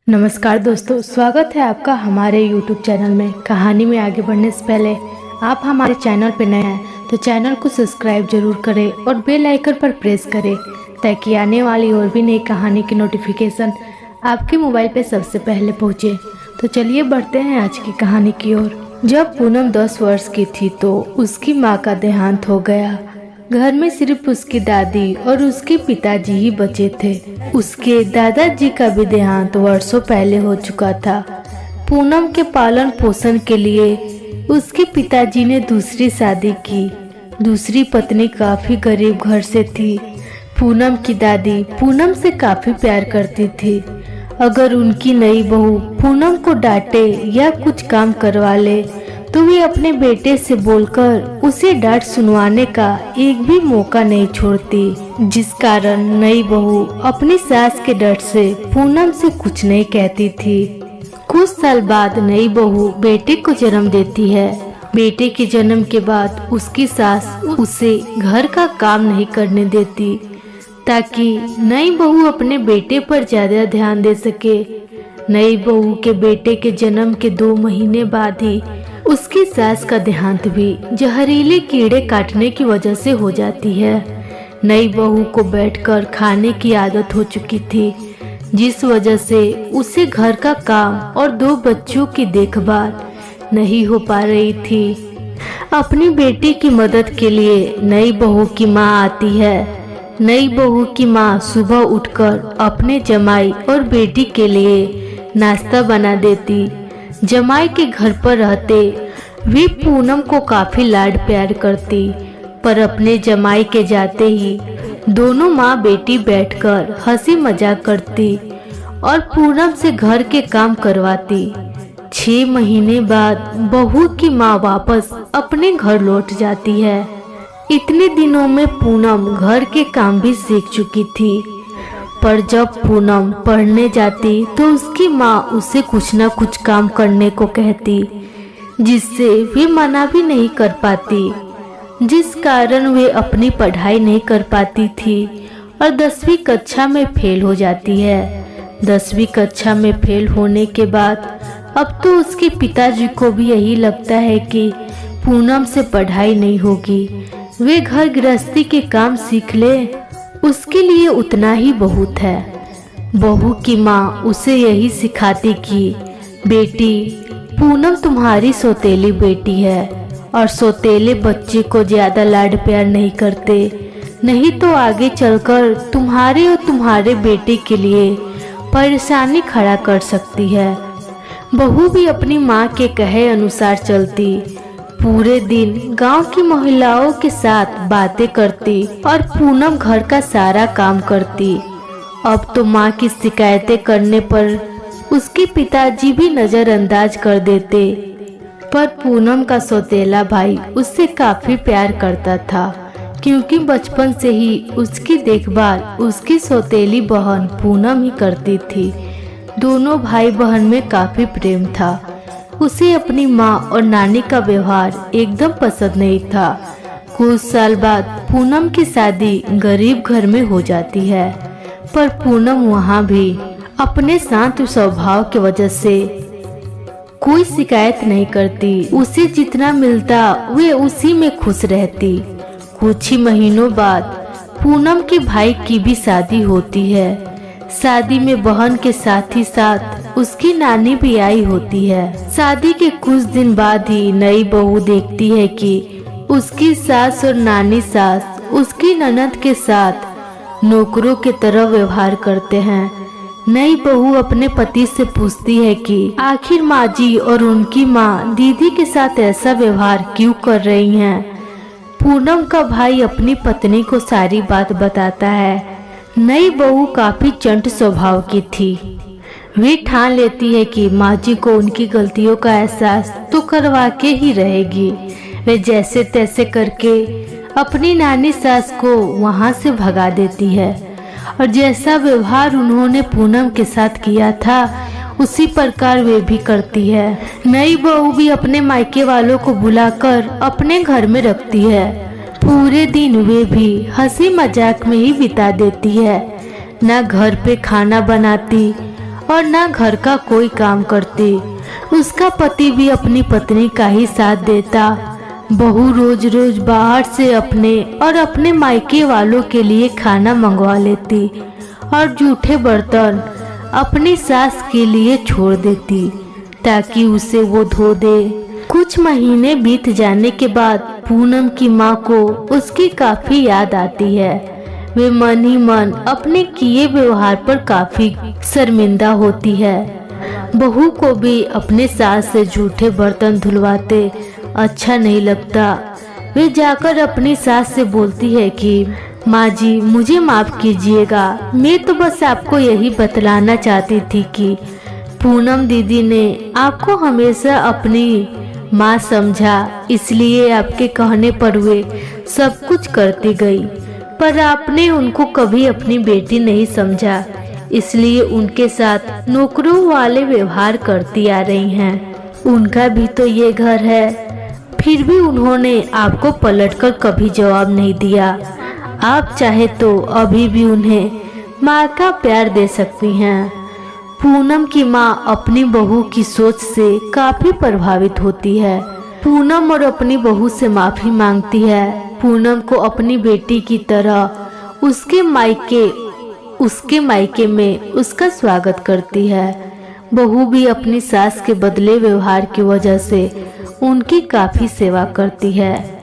नमस्कार दोस्तों, स्वागत है आपका हमारे YouTube चैनल में। कहानी में आगे बढ़ने से पहले आप हमारे चैनल पर नए हैं तो चैनल को सब्सक्राइब जरूर करें और बेल आइकन पर प्रेस करें ताकि आने वाली और भी नई कहानी की नोटिफिकेशन आपके मोबाइल पे सबसे पहले पहुंचे। तो चलिए बढ़ते हैं आज की कहानी की ओर। जब पूनम 10 वर्ष की थी तो उसकी माँ का देहांत हो गया। घर में सिर्फ उसकी दादी और उसके पिताजी ही बचे थे। उसके दादाजी का भी देहांत वर्षों पहले हो चुका था। पूनम के पालन पोषण के लिए उसके पिताजी ने दूसरी शादी की। दूसरी पत्नी काफी गरीब घर से थी। पूनम की दादी पूनम से काफी प्यार करती थी। अगर उनकी नई बहू पूनम को डांटे या कुछ काम करवा ले तो वे अपने बेटे से बोलकर उसे डांट सुनवाने का एक भी मौका नहीं छोड़ती, जिस कारण नई बहू अपनी सास के डर से पूनम से कुछ नहीं कहती थी। कुछ साल बाद नई बहू बेटे को जन्म देती है। बेटे के जन्म के बाद उसकी सास उसे घर का काम नहीं करने देती ताकि नई बहू अपने बेटे पर ज्यादा ध्यान दे सके। नई बहू के बेटे के जन्म के 2 महीने बाद ही उसकी सास का देहांत भी जहरीले कीड़े काटने की वजह से हो जाती है। नई बहू को बैठकर खाने की आदत हो चुकी थी, जिस वजह से उसे घर का काम और 2 बच्चों की देखभाल नहीं हो पा रही थी। अपनी बेटी की मदद के लिए नई बहू की माँ आती है। नई बहू की माँ सुबह उठकर अपने जमाई और बेटी के लिए नाश्ता बना देती। जमाई के घर पर रहते वे पूनम को काफी लाड प्यार करती, पर अपने जमाई के जाते ही दोनों माँ बेटी बैठकर हंसी मजाक करती और पूनम से घर के काम करवाती। 6 महीने बाद बहू की माँ वापस अपने घर लौट जाती है। इतने दिनों में पूनम घर के काम भी सीख चुकी थी, पर जब पूनम पढ़ने जाती तो उसकी माँ उसे कुछ न कुछ काम करने को कहती, जिससे वे मना भी नहीं कर पाती, जिस कारण वे अपनी पढ़ाई नहीं कर पाती थी और 10वीं कक्षा में फेल हो जाती है। 10वीं कक्षा में फेल होने के बाद अब तो उसके पिताजी को भी यही लगता है कि पूनम से पढ़ाई नहीं होगी, वे घर गृहस्थी के काम सीख ले, उसके लिए उतना ही बहुत है। बहू की माँ उसे यही सिखाती कि बेटी, पूनम तुम्हारी सौतेली बेटी है और सौतेले बच्चे को ज्यादा लाड प्यार नहीं करते, नहीं तो आगे चलकर तुम्हारे और तुम्हारे बेटे के लिए परेशानी खड़ा कर सकती है। बहू भी अपनी माँ के कहे अनुसार चलती, पूरे दिन गांव की महिलाओं के साथ बातें करती और पूनम घर का सारा काम करती। अब तो माँ की शिकायतें करने पर उसके पिताजी भी नजरअंदाज कर देते, पर पूनम का सौतेला भाई उससे काफी प्यार करता था, क्योंकि बचपन से ही उसकी देखभाल उसकी सौतेली बहन पूनम ही करती थी। दोनों भाई बहन में काफी प्रेम था। उसे अपनी माँ और नानी का व्यवहार एकदम पसंद नहीं था। कुछ साल बाद पूनम की शादी गरीब घर में हो जाती है, पर पूनम वहाँ भी अपने शांत स्वभाव की वजह से कोई शिकायत नहीं करती। उसे जितना मिलता वे उसी में खुश रहती। कुछ ही महीनों बाद पूनम के भाई की भी शादी होती है। शादी में बहन के साथ ही साथ उसकी नानी भी आई होती है। शादी के कुछ दिन बाद ही नई बहू देखती है कि उसकी सास और नानी सास उसकी ननद के साथ नौकरों की तरह व्यवहार करते हैं। नई बहू अपने पति से पूछती है कि आखिर माँ जी और उनकी माँ दीदी के साथ ऐसा व्यवहार क्यों कर रही हैं। पूनम का भाई अपनी पत्नी को सारी बात बताता है। नई बहू काफी चंट स्वभाव की थी। वे ठान लेती है कि माँ जी को उनकी गलतियों का एहसास तो करवा के ही रहेगी। वे जैसे तैसे करके अपनी नानी सास को वहाँ से भगा देती है और जैसा व्यवहार उन्होंने पूनम के साथ किया था उसी प्रकार वे भी करती है। नई बहू भी अपने मायके वालों को बुलाकर अपने घर में रखती है। पूरे दिन वे भी हंसी मजाक में ही बिता देती है। न घर पे खाना बनाती और ना घर का कोई काम करती। उसका पति भी अपनी पत्नी का ही साथ देता। बहू रोज रोज बाहर से अपने और अपने मायके वालों के लिए खाना मंगवा लेती और जूठे बर्तन अपनी सास के लिए छोड़ देती ताकि उसे वो धो दे। कुछ महीने बीत जाने के बाद पूनम की माँ को उसकी काफी याद आती है। वे मन ही मन अपने किए व्यवहार पर काफी शर्मिंदा होती है। बहू को भी अपने सास से जूठे बर्तन धुलवाते अच्छा नहीं लगता। वे जाकर अपनी सास से बोलती है कि माँ जी मुझे माफ कीजिएगा, मैं तो बस आपको यही बतलाना चाहती थी कि पूनम दीदी ने आपको हमेशा अपनी माँ समझा, इसलिए आपके कहने पर वे सब कुछ करती गई, पर आपने उनको कभी अपनी बेटी नहीं समझा, इसलिए उनके साथ नौकरों वाले व्यवहार करती आ रही हैं। उनका भी तो ये घर है, फिर भी उन्होंने आपको पलटकर कभी जवाब नहीं दिया। आप चाहे तो अभी भी उन्हें माँ का प्यार दे सकती हैं। पूनम की माँ अपनी बहू की सोच से काफी प्रभावित होती है। पूनम और अपनी बहू से माफी मांगती है। पूनम को अपनी बेटी की तरह उसके मायके में उसका स्वागत करती है। बहू भी अपनी सास के बदले व्यवहार की वजह से उनकी काफी सेवा करती है।